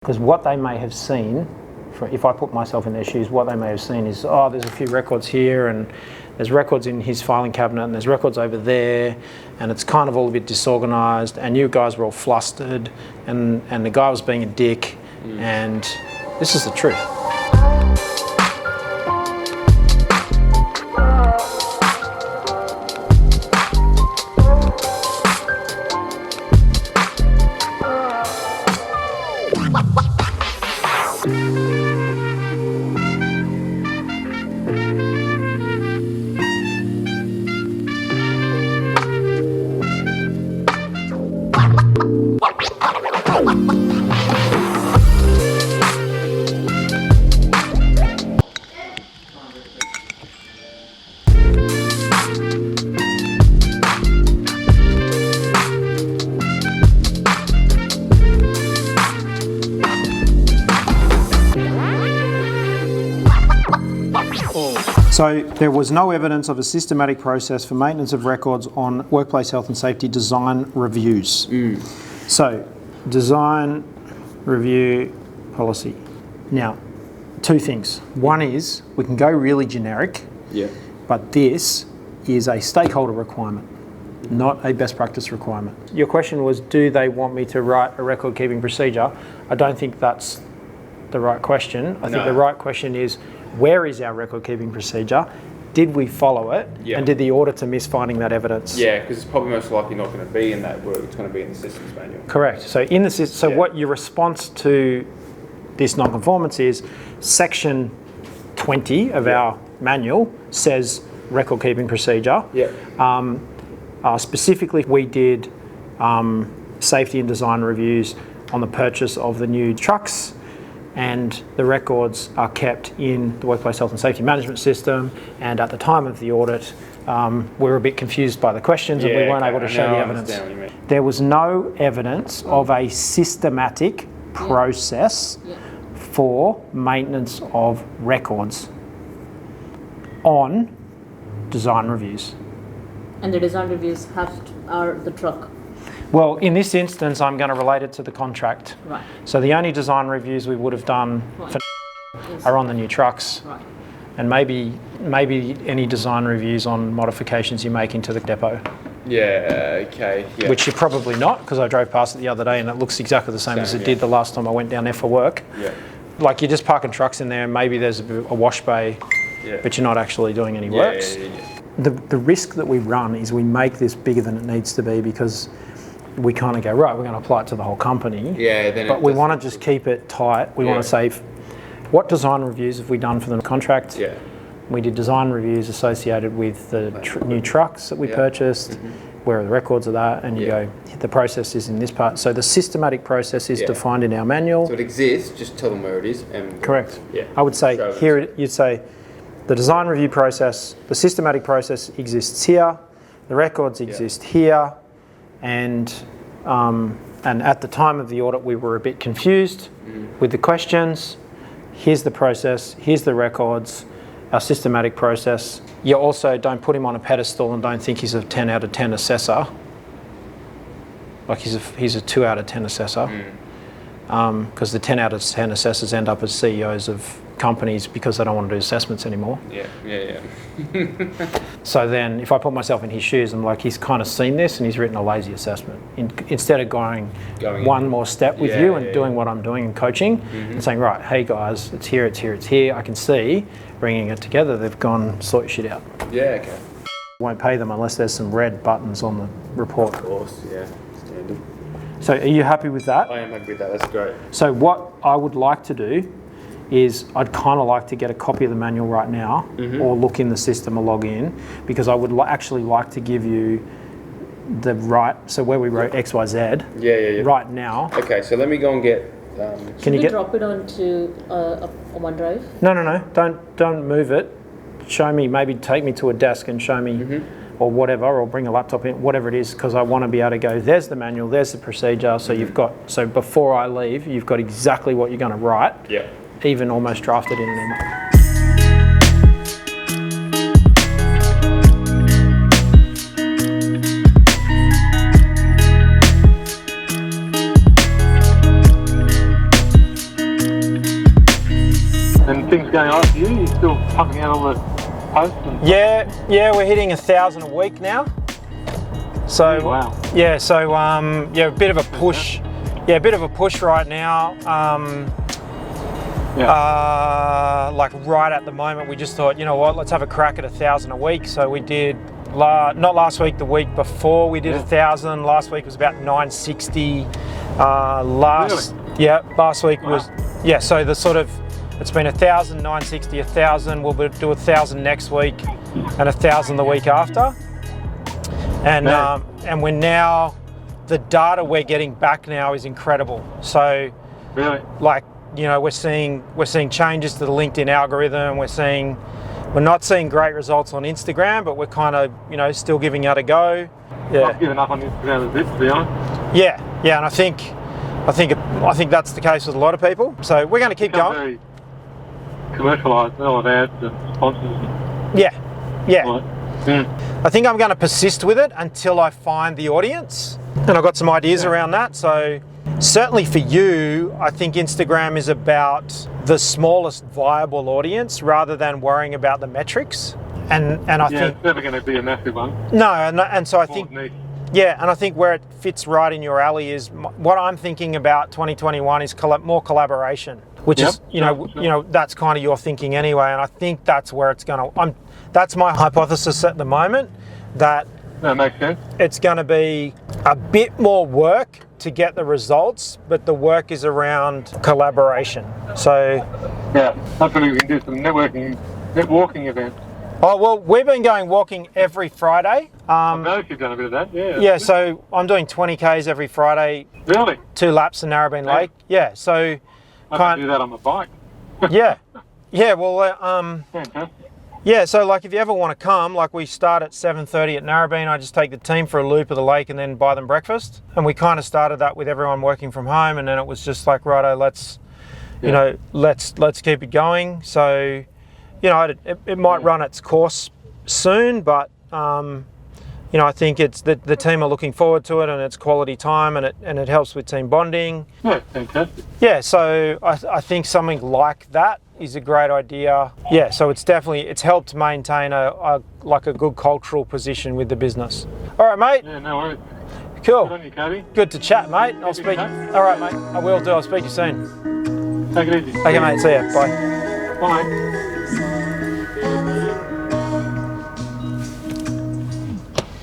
Because what they may have seen, if I put myself in their shoes, what they may have seen is, oh, there's a few records here, and there's records in his filing cabinet, and there's records over there, and it's kind of all a bit disorganized, and you guys were all flustered, and the guy was being a dick, and this is the truth. So there was no evidence of a systematic process for maintenance of records on workplace health and safety design reviews. So design review policy. Now, two things. One is we can go really generic, but this is a stakeholder requirement, not a best practice requirement. Your question was, do they want me to write a record keeping procedure? I don't think that's the right question. I think the right question is, where is our record keeping procedure? Did we follow it? And did the auditor miss finding that evidence? Yeah, because it's probably most likely not going to be in that work. It's going to be in the systems manual. Correct. So in the system, what your response to this non-conformance is, section 20 of our manual says record keeping procedure. Specifically, we did safety and design reviews on the purchase of the new trucks, and the records are kept in the Workplace Health and Safety Management System, and at the time of the audit we were a bit confused by the questions and we weren't able to show the evidence. There was no evidence of a systematic process for maintenance of records on design reviews. And the design reviews are the truck? Well, in this instance, I'm going to relate it to the contract. Right. So the only design reviews we would have done are on the new trucks. Right. And maybe any design reviews on modifications you make into the depot. Which you're probably not, because I drove past it the other day and it looks exactly the same as it did the last time I went down there for work. Like, you're just parking trucks in there and maybe there's a wash bay, but you're not actually doing any works. The risk that we run is we make this bigger than it needs to be, because we kind of go, right, we're going to apply it to the whole company. But we want to just keep it tight. We want to say, what design reviews have we done for the contract? We did design reviews associated with the new trucks that we purchased. Where are the records of that? And you go, the process is in this part. So the systematic process is defined in our manual. So it exists, just tell them where it is. And correct. I would say here, you'd say the design review process, the systematic process exists here, the records exist here, and at the time of the audit we were a bit confused with the questions. Here's the process, here's the records, our systematic process. You also don't put him on a pedestal and don't think he's a 10 out of 10 assessor. Like, he's a 2 out of 10 assessor. Because the 10 out of 10 assessors end up as CEOs of companies because they don't want to do assessments anymore. So then if I put myself in his shoes, I'm like, he's kind of seen this and he's written a lazy assessment. Instead of going one more step with you and doing what I'm doing and coaching and saying, right, hey guys, it's here, it's here, it's here. I can see bringing it together, they've gone sort your shit out. Won't pay them unless there's some red buttons on the report. Of course, standard. So are you happy with that? I am happy with that, that's great. So what I would like to do is, I'd kind of like to get a copy of the manual right now, or look in the system or log in, because I would actually like to give you the so where we wrote XYZ right now. Okay, so let me go and get... Can you drop it onto a OneDrive? No, don't move it. Show me, maybe take me to a desk and show me, or whatever, or bring a laptop in, whatever it is, because I want to be able to go, there's the manual, there's the procedure, so so before I leave, you've got exactly what you're going to write. Even almost drafted in an email. things going on for you? You're still pumping out all the posts? And Yeah, we're hitting 1,000 a week now. So wow. yeah, so yeah, a bit of a push. Yeah, a bit of a push right now. Like right at the moment, we just thought, you know what, let's have a crack at 1,000 a week. So we did not last week, the week before we did 1,000. Last week was about 960. Last week was So the sort of it's been 1,000, 960, 1,000. We'll do 1,000 next week and 1,000 the week after. And we're now, the data we're getting back now is incredible. So really, like, you know, we're seeing changes to the LinkedIn algorithm. We're not seeing great results on Instagram, but we're kind of, you know, still giving it a go. Yeah. I've given up on Instagram a bit, to be honest. Yeah, and I think that's the case with a lot of people. So we're going to keep going. Very commercialised, a lot of ads and sponsors. Yeah. Right. I think I'm going to persist with it until I find the audience, and I've got some ideas around that. So certainly for you, I think Instagram is about the smallest viable audience rather than worrying about the metrics. And I think it's never going to be a massive one. No, and so I think and I think where it fits right in your alley is what I'm thinking about 2021 is more collaboration, which is you know that's kind of your thinking anyway, and I think that's where it's going to. That's my hypothesis at the moment, that makes sense. It's going to be a bit more work to get the results, but the work is around collaboration. So hopefully we can do some networking events. Oh, well, we've been going walking every Friday. I know you've done a bit of that, Yeah, so I'm doing 20 Ks every Friday. Really? 2 laps in Narrabeen Lake. Yeah, so I can do that on my bike. Yeah, well, Fantastic. Yeah, so like if you ever want to come, like we start at 7:30 at Narrabeen. I just take the team for a loop of the lake and then buy them breakfast. And we kind of started that with everyone working from home, and then it was just like, righto, let's keep it going. So, you know, it might run its course soon, but you know, I think it's the team are looking forward to it, and it's quality time, and it helps with team bonding. Yeah, fantastic. Yeah, so I think something like that is a great idea. Yeah, so it's helped maintain a good cultural position with the business. All right, mate. Yeah, no worries. Cool. Good on you, Cody. Good to chat, mate. I'll speak. All right, mate. I will do. I'll speak to you soon. Take it easy. Okay, mate. See ya. Bye. Bye.